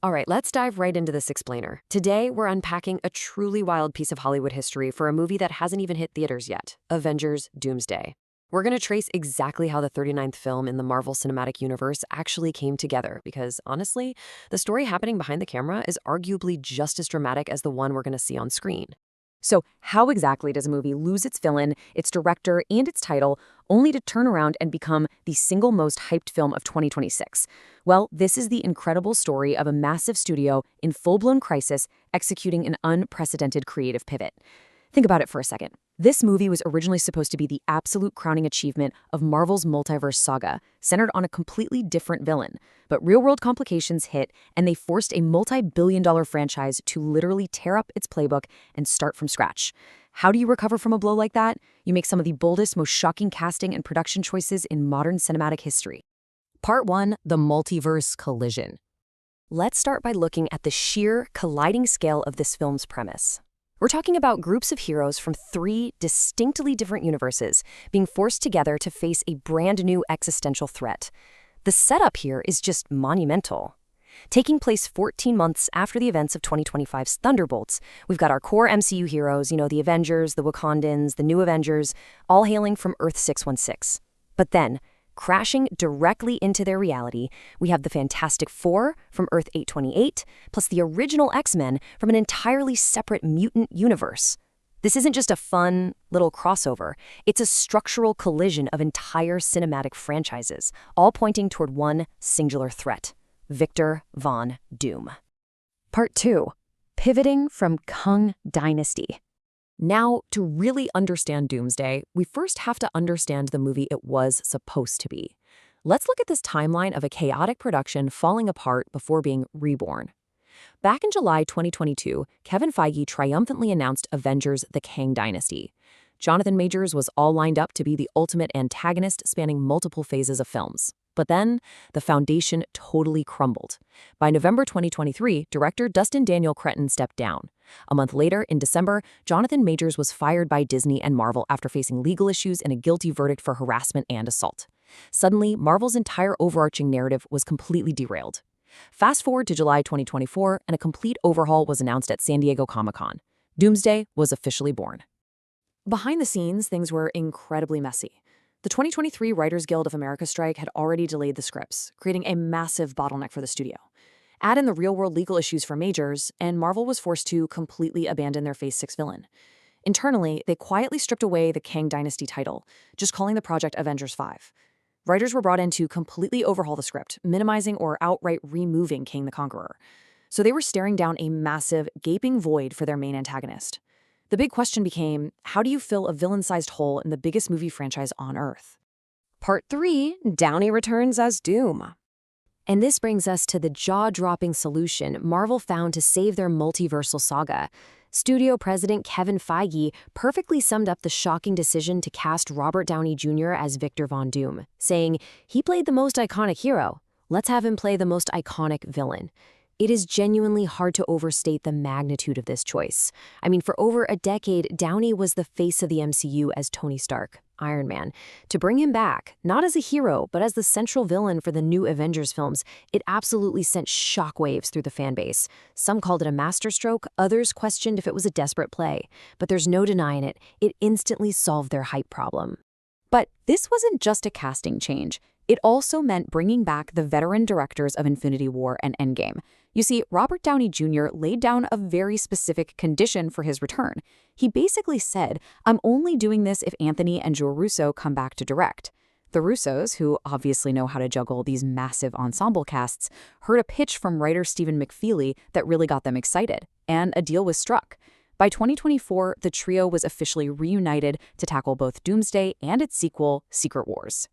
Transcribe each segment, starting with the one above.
All right, let's dive right into this explainer. Today, we're unpacking a truly wild piece of Hollywood history for a movie that hasn't even hit theaters yet, Avengers: Doomsday. We're going to trace exactly how the 39th film in the Marvel Cinematic Universe actually came together because, honestly, the story happening behind the camera is arguably just as dramatic as the one we're going to see on screen. So, how exactly does a movie lose its villain, its director, and its title, only to turn around and become the single most hyped film of 2026? Well, this is the incredible story of a massive studio in full-blown crisis executing an unprecedented creative pivot. Think about it for a second. This movie was originally supposed to be the absolute crowning achievement of Marvel's Multiverse saga, centered on a completely different villain. But real-world complications hit, and they forced a multi-billion-dollar franchise to literally tear up its playbook and start from scratch. How do you recover from a blow like that? You make some of the boldest, most shocking casting and production choices in modern cinematic history. Part 1, the Multiverse Collision. Let's start by looking at the sheer, colliding scale of this film's premise. We're talking about groups of heroes from three distinctly different universes being forced together to face a brand new existential threat. The setup here is just monumental. Taking place 14 months after the events of 2025's Thunderbolts, we've got our core MCU heroes, the Avengers, the Wakandans, the New Avengers, all hailing from Earth 616. But then, crashing directly into their reality, we have the Fantastic Four from Earth 828, plus the original X-Men from an entirely separate mutant universe. This isn't just a fun little crossover. It's a structural collision of entire cinematic franchises, all pointing toward one singular threat: Victor Von Doom. Part 2. Pivoting from Kang Dynasty. Now, to really understand Doomsday, we first have to understand the movie it was supposed to be. Let's look at this timeline of a chaotic production falling apart before being reborn. Back in July 2022, Kevin Feige triumphantly announced Avengers: The Kang Dynasty. Jonathan Majors was all lined up to be the ultimate antagonist spanning multiple phases of films. But then, the foundation totally crumbled. By November 2023, director Dustin Daniel Cretton stepped down. A month later, in December, Jonathan Majors was fired by Disney and Marvel after facing legal issues and a guilty verdict for harassment and assault. Suddenly, Marvel's entire overarching narrative was completely derailed. Fast forward to July 2024, and a complete overhaul was announced at San Diego Comic-Con. Doomsday was officially born. Behind the scenes, things were incredibly messy. The 2023 Writers Guild of America strike had already delayed the scripts, creating a massive bottleneck for the studio. Add in the real-world legal issues for Majors, and Marvel was forced to completely abandon their Phase 6 villain. Internally, they quietly stripped away the Kang Dynasty title, just calling the project Avengers 5. Writers were brought in to completely overhaul the script, minimizing or outright removing Kang the Conqueror. So they were staring down a massive, gaping void for their main antagonist. The big question became, how do you fill a villain-sized hole in the biggest movie franchise on Earth? Part 3, Downey returns as Doom. And this brings us to the jaw-dropping solution Marvel found to save their multiversal saga. Studio president Kevin Feige perfectly summed up the shocking decision to cast Robert Downey Jr. as Victor Von Doom, saying, "He played the most iconic hero. Let's have him play the most iconic villain." It is genuinely hard to overstate the magnitude of this choice. I mean, for over a decade, Downey was the face of the MCU as Tony Stark, Iron Man. To bring him back, not as a hero, but as the central villain for the new Avengers films, it absolutely sent shockwaves through the fan base. Some called it a masterstroke, others questioned if it was a desperate play. But there's no denying it, it instantly solved their hype problem. But this wasn't just a casting change. It also meant bringing back the veteran directors of Infinity War and Endgame. You see, Robert Downey Jr. laid down a very specific condition for his return. He basically said, "I'm only doing this if Anthony and Joe Russo come back to direct." The Russos, who obviously know how to juggle these massive ensemble casts, heard a pitch from writer Stephen McFeely that really got them excited, and a deal was struck. By 2024, the trio was officially reunited to tackle both Doomsday and its sequel, Secret Wars.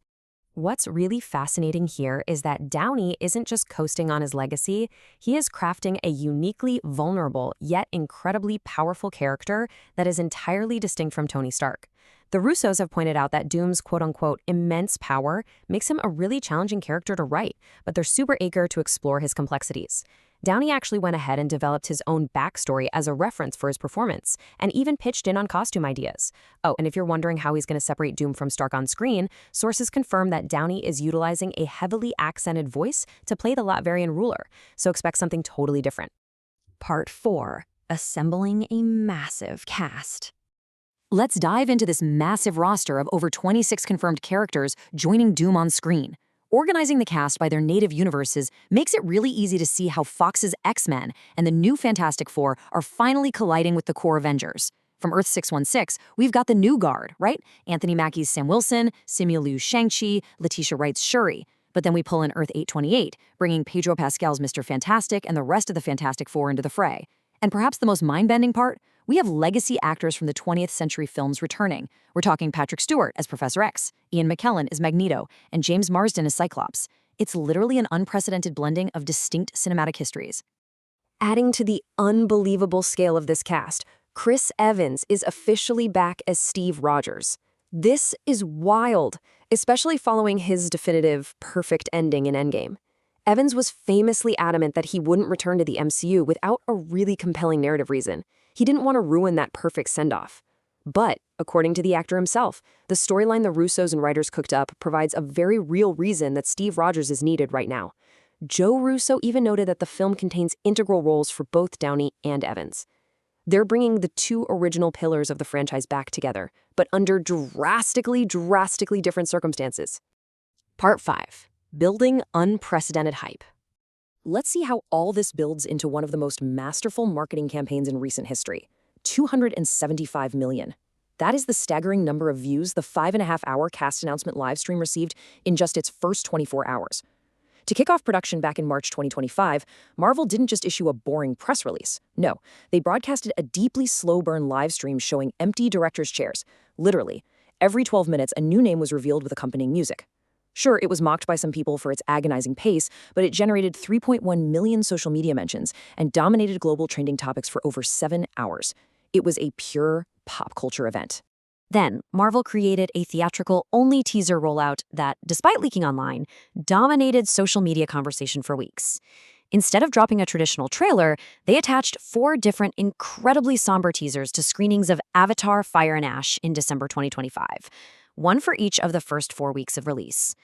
What's really fascinating here is that Downey isn't just coasting on his legacy, he is crafting a uniquely vulnerable yet incredibly powerful character that is entirely distinct from Tony Stark. The Russos have pointed out that Doom's quote-unquote immense power makes him a really challenging character to write, but they're super eager to explore his complexities. Downey actually went ahead and developed his own backstory as a reference for his performance, and even pitched in on costume ideas. Oh, and if you're wondering how he's going to separate Doom from Stark on screen, sources confirm that Downey is utilizing a heavily accented voice to play the Latverian ruler, so expect something totally different. Part 4. Assembling a massive cast. Let's dive into this massive roster of over 26 confirmed characters joining Doom on screen. Organizing the cast by their native universes makes it really easy to see how Fox's X-Men and the new Fantastic Four are finally colliding with the core Avengers. From Earth 616, we've got the new guard, right? Anthony Mackie's Sam Wilson, Simu Liu's Shang-Chi, Letitia Wright's Shuri. But then we pull in Earth 828, bringing Pedro Pascal's Mr. Fantastic and the rest of the Fantastic Four into the fray. And perhaps the most mind-bending part, we have legacy actors from the 20th century films returning. We're talking Patrick Stewart as Professor X, Ian McKellen as Magneto, and James Marsden as Cyclops. It's literally an unprecedented blending of distinct cinematic histories. Adding to the unbelievable scale of this cast, Chris Evans is officially back as Steve Rogers. This is wild, especially following his definitive, perfect ending in Endgame. Evans was famously adamant that he wouldn't return to the MCU without a really compelling narrative reason. He didn't want to ruin that perfect send-off. But, according to the actor himself, the storyline the Russos and writers cooked up provides a very real reason that Steve Rogers is needed right now. Joe Russo even noted that the film contains integral roles for both Downey and Evans. They're bringing the two original pillars of the franchise back together, but under drastically different circumstances. Part 5. Building unprecedented hype. Let's see how all this builds into one of the most masterful marketing campaigns in recent history. 275 million. That is the staggering number of views the 5.5-hour cast announcement livestream received in just its first 24 hours. To kick off production back in March 2025, Marvel didn't just issue a boring press release. No, they broadcasted a deeply slow-burn livestream showing empty director's chairs. Literally, every 12 minutes a new name was revealed with accompanying music. Sure, it was mocked by some people for its agonizing pace, but it generated 3.1 million social media mentions and dominated global trending topics for over 7 hours. It was a pure pop culture event. Then, Marvel created a theatrical-only teaser rollout that, despite leaking online, dominated social media conversation for weeks. Instead of dropping a traditional trailer, they attached 4 different incredibly somber teasers to screenings of Avatar: Fire and Ash in December 2025. One for each of the first 4 weeks of release.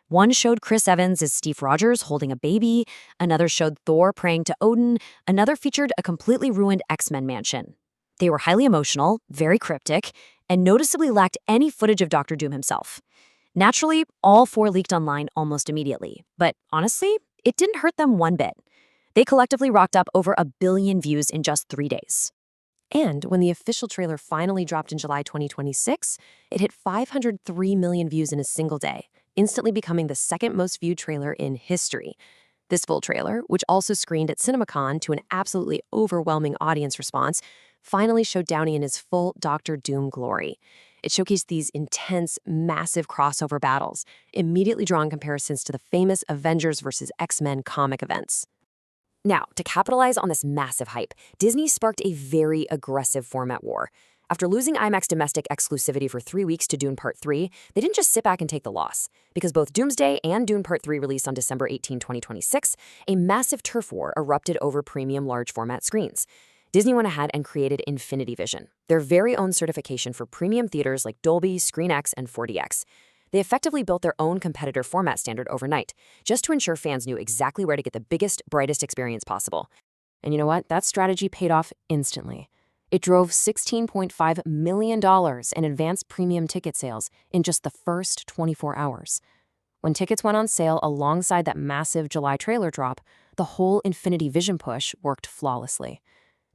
One showed Chris Evans as Steve Rogers holding a baby, another showed Thor praying to Odin, another featured a completely ruined X-Men mansion. They were highly emotional, very cryptic, and noticeably lacked any footage of Dr. Doom himself. Naturally, all 4 leaked online almost immediately, but honestly, it didn't hurt them one bit. They collectively rocked up over 1 billion views in just 3 days. And when the official trailer finally dropped in July 2026, it hit 503 million views in a single day, instantly becoming the second most viewed trailer in history. This full trailer, which also screened at CinemaCon to an absolutely overwhelming audience response, finally showed Downey in his full Dr. Doom glory. It showcased these intense, massive crossover battles, immediately drawing comparisons to the famous Avengers vs. X-Men comic events. Now, to capitalize on this massive hype, Disney sparked a very aggressive format war. After losing IMAX domestic exclusivity for 3 weeks to Dune Part 3, they didn't just sit back and take the loss. Because both Doomsday and Dune Part 3 released on December 18, 2026, a massive turf war erupted over premium large format screens. Disney went ahead and created Infinity Vision, their very own certification for premium theaters like Dolby, ScreenX, and 4DX. They effectively built their own competitor format standard overnight, just to ensure fans knew exactly where to get the biggest, brightest experience possible. And you know what? That strategy paid off instantly. It drove $16.5 million in advanced premium ticket sales in just the first 24 hours. When tickets went on sale alongside that massive July trailer drop, the whole Infinity Vision push worked flawlessly.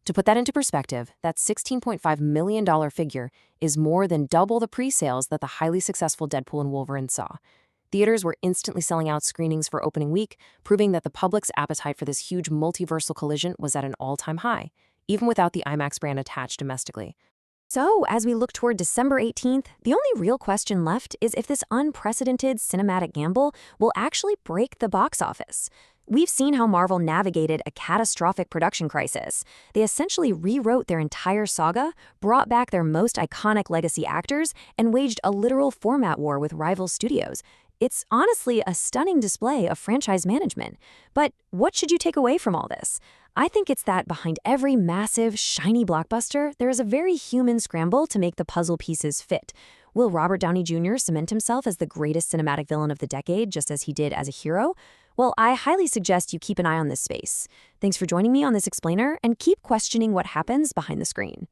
To put that into perspective, that $16.5 million figure is more than double the pre-sales that the highly successful Deadpool and Wolverine saw. Theaters were instantly selling out screenings for opening week, proving that the public's appetite for this huge multiversal collision was at an all-time high, even without the IMAX brand attached domestically. So, as we look toward December 18th, the only real question left is if this unprecedented cinematic gamble will actually break the box office. We've seen how Marvel navigated a catastrophic production crisis. They essentially rewrote their entire saga, brought back their most iconic legacy actors, and waged a literal format war with rival studios. It's honestly a stunning display of franchise management. But what should you take away from all this? I think it's that behind every massive, shiny blockbuster, there is a very human scramble to make the puzzle pieces fit. Will Robert Downey Jr. cement himself as the greatest cinematic villain of the decade, just as he did as a hero? Well, I highly suggest you keep an eye on this space. Thanks for joining me on this explainer, and keep questioning what happens behind the screen.